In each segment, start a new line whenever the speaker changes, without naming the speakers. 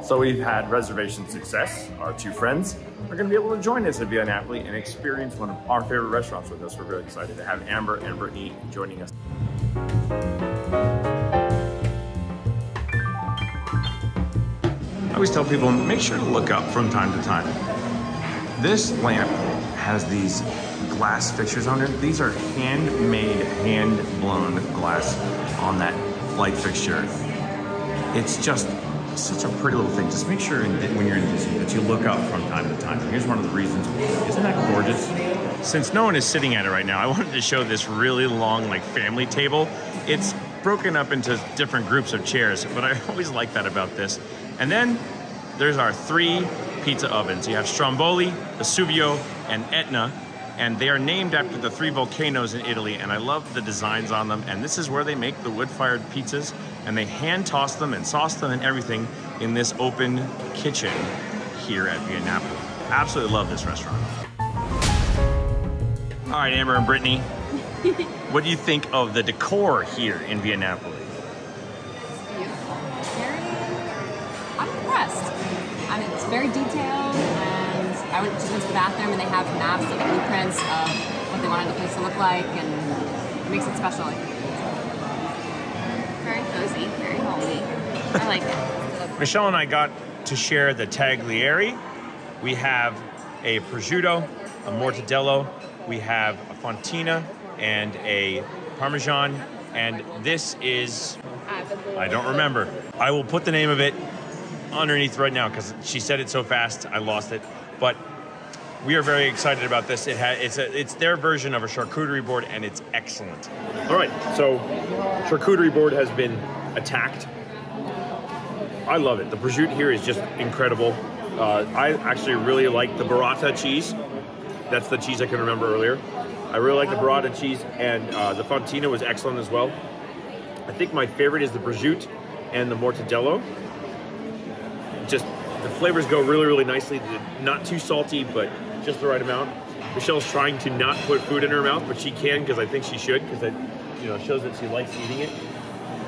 So we've had reservation success. Our two friends are gonna be able to join us at Via Napoli and experience one of our favorite restaurants with us. We're really excited to have Amber and Brittany joining us. I always tell people, make sure to look up from time to time. This lamp has these glass fixtures on it. These are handmade, hand-blown glass on that light fixture. It's just such a pretty little thing. Just make sure when you're in Disney that you look up from time to time. Here's one of the reasons. Isn't that gorgeous? Since no one is sitting at it right now, I wanted to show this really long like family table. It's broken up into different groups of chairs, but I always like that about this. And then there's our 3 pizza ovens. You have Stromboli, Vesuvio, and Etna, and they are named after the 3 volcanoes in Italy, and I love the designs on them. And this is where they make the wood-fired pizzas, and they hand toss them and sauce them and everything in this open kitchen here at Via Napoli. Absolutely love this restaurant. All right, Amber and Brittany, what do you think of the decor here in Via Napoli?
I'm impressed. I mean, it's very detailed, and I just went to the bathroom and they have maps and blueprints of what they wanted the place to look like, and it makes it special. Very cozy, very homey. I like it.
Michelle and I got to share the Tagliere. We have a prosciutto, a mortadello, we have a fontina, and a parmesan, and this is, I don't remember. I will put the name of it underneath right now because she said it so fast I lost it, but we are very excited about this. It's their version of a charcuterie board, and it's excellent. All right, so charcuterie board has been attacked. I love it. The prosciutto here is just incredible. I actually really like the burrata cheese. That's the cheese I can remember earlier. I really like the burrata cheese, and the fontina was excellent as well. I think my favorite is the prosciutto and the mortadello. Just the flavors go really, really nicely. Not too salty, but just the right amount. Michelle's trying to not put food in her mouth, but she can because I think she should, because it, shows that she likes eating it.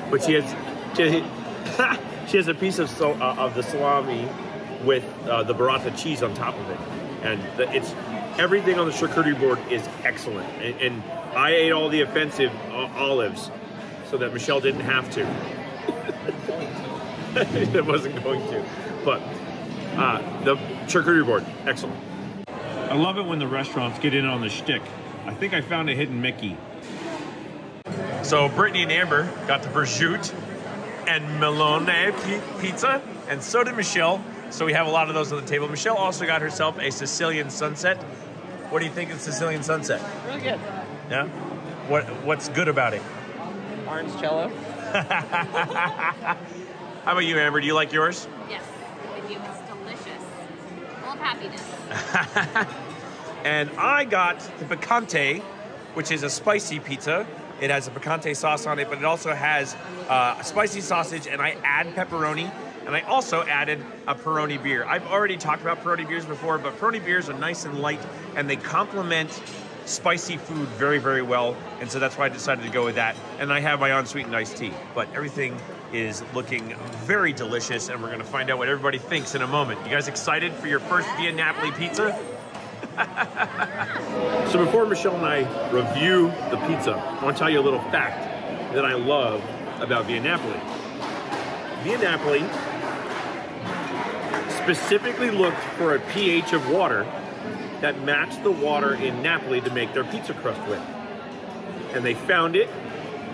But she has a piece of the salami with the burrata cheese on top of it, and it's everything on the charcuterie board is excellent. And I ate all the offensive olives so that Michelle didn't have to. It wasn't going to. But the charcuterie board, excellent. I love it when the restaurants get in on the shtick. I think I found a hidden Mickey. So Brittany and Amber got the prosciutto and Melone pizza, and so did Michelle. So we have a lot of those on the table. Michelle also got herself a Sicilian sunset. What do you think of Sicilian sunset?
Really good.
Yeah? What's good about it?
Orange cello.
How about you, Amber? Do you like yours?
Yes, I do. It's delicious. Full of happiness.
And I got the Piccante, which is a spicy pizza. It has a Piccante sauce on it, but it also has a spicy sausage, and I add pepperoni, and I also added a Peroni beer. I've already talked about Peroni beers before, but Peroni beers are nice and light, and they complement spicy food very, very well, and so that's why I decided to go with that. And I have my unsweetened iced tea, but everything is looking very delicious, and we're gonna find out what everybody thinks in a moment. You guys excited for your first Via Napoli pizza? So before Michelle and I review the pizza, I want to tell you a little fact that I love about Via Napoli. Via Napoli specifically looked for a pH of water that matched the water in Napoli to make their pizza crust with. And they found it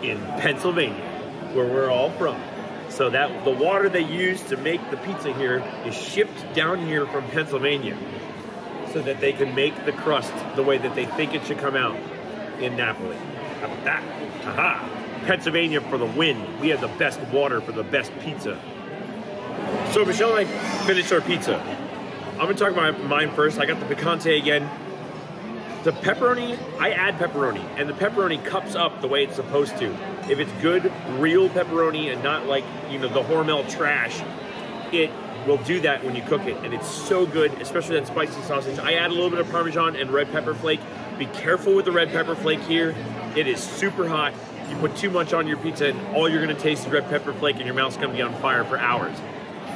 in Pennsylvania, where we're all from. So that the water they use to make the pizza here is shipped down here from Pennsylvania so that they can make the crust the way that they think it should come out in Napoli. How about that? Haha! Pennsylvania for the win. We have the best water for the best pizza. So Michelle and I finished our pizza. I'm gonna talk about mine first. I got the Piccante again. The pepperoni, I add pepperoni, and the pepperoni cups up the way it's supposed to. If it's good, real pepperoni and not like, the Hormel trash, it will do that when you cook it, and it's so good, especially that spicy sausage. I add a little bit of Parmesan and red pepper flake. Be careful with the red pepper flake here. It is super hot. You put too much on your pizza, and all you're gonna taste is red pepper flake, and your mouth's gonna be on fire for hours.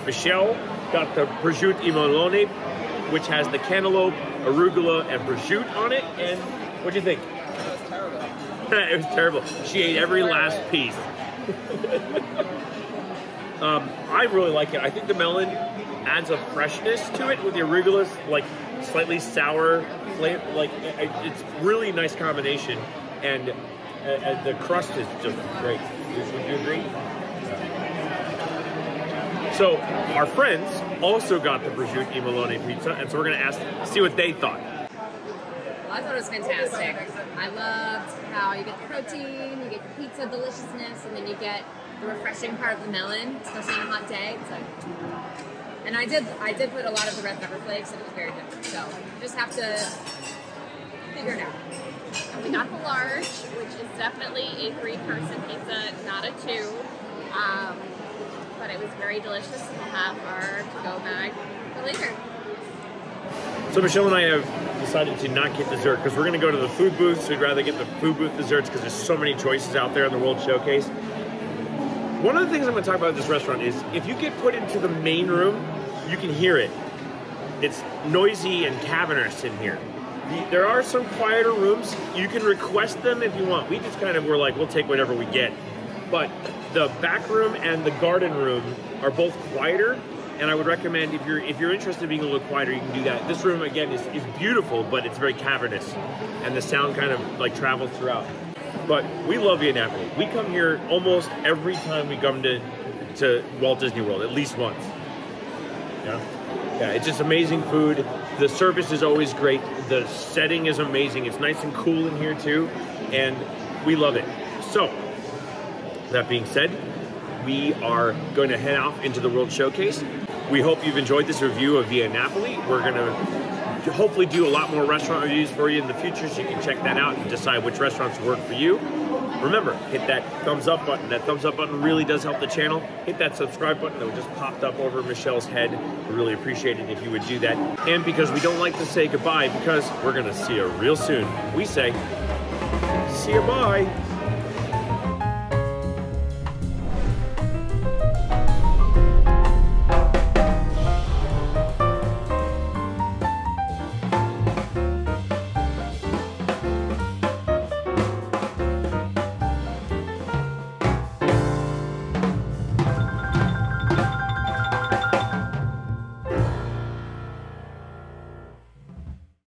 Michelle got the prosciutto e melone, which has the cantaloupe, arugula, and prosciutto on it. And what'd you think?
It was terrible.
It was terrible. She ate every last piece. I really like it. I think the melon adds a freshness to it with the arugula, like slightly sour flavor. Like it's really nice combination, and the crust is just great. Would you agree? So our friends also got the prosciutto e melone pizza, and so we're going to see what they thought.
Well, I thought it was fantastic. I loved how you get the protein, you get the pizza deliciousness, and then you get the refreshing part of the melon, especially on a hot day. It's like, and I did put a lot of the red pepper flakes, and it was very good. So you just have to figure it out.
And we got the large, which is definitely a 3-person pizza, not a 2. But it was very delicious, and we'll have our to-go bag for later.
So Michelle and I have decided to not get dessert because we're going to go to the food booths. We'd rather get the food booth desserts because there's so many choices out there in the World Showcase. One of the things I'm going to talk about at this restaurant is if you get put into the main room, you can hear it. It's noisy and cavernous in here. There are some quieter rooms. You can request them if you want. We just kind of were like, we'll take whatever we get. But the back room and the garden room are both quieter, and I would recommend if you're interested in being a little quieter, you can do that. This room again is beautiful, but it's very cavernous, and the sound kind of like travels throughout. But we love Via Napoli. We come here almost every time we come to Walt Disney World, at least once. Yeah, it's just amazing food. The service is always great. The setting is amazing. It's nice and cool in here too, and we love it. So, that being said, we are going to head off into the World Showcase. We hope you've enjoyed this review of Via Napoli. We're going to hopefully do a lot more restaurant reviews for you in the future, so you can check that out and decide which restaurants work for you. Remember, hit that thumbs up button. That thumbs up button really does help the channel. Hit that subscribe button that just popped up over Michelle's head. We really appreciate it if you would do that. And because we don't like to say goodbye, because we're going to see you real soon, we say, see you bye.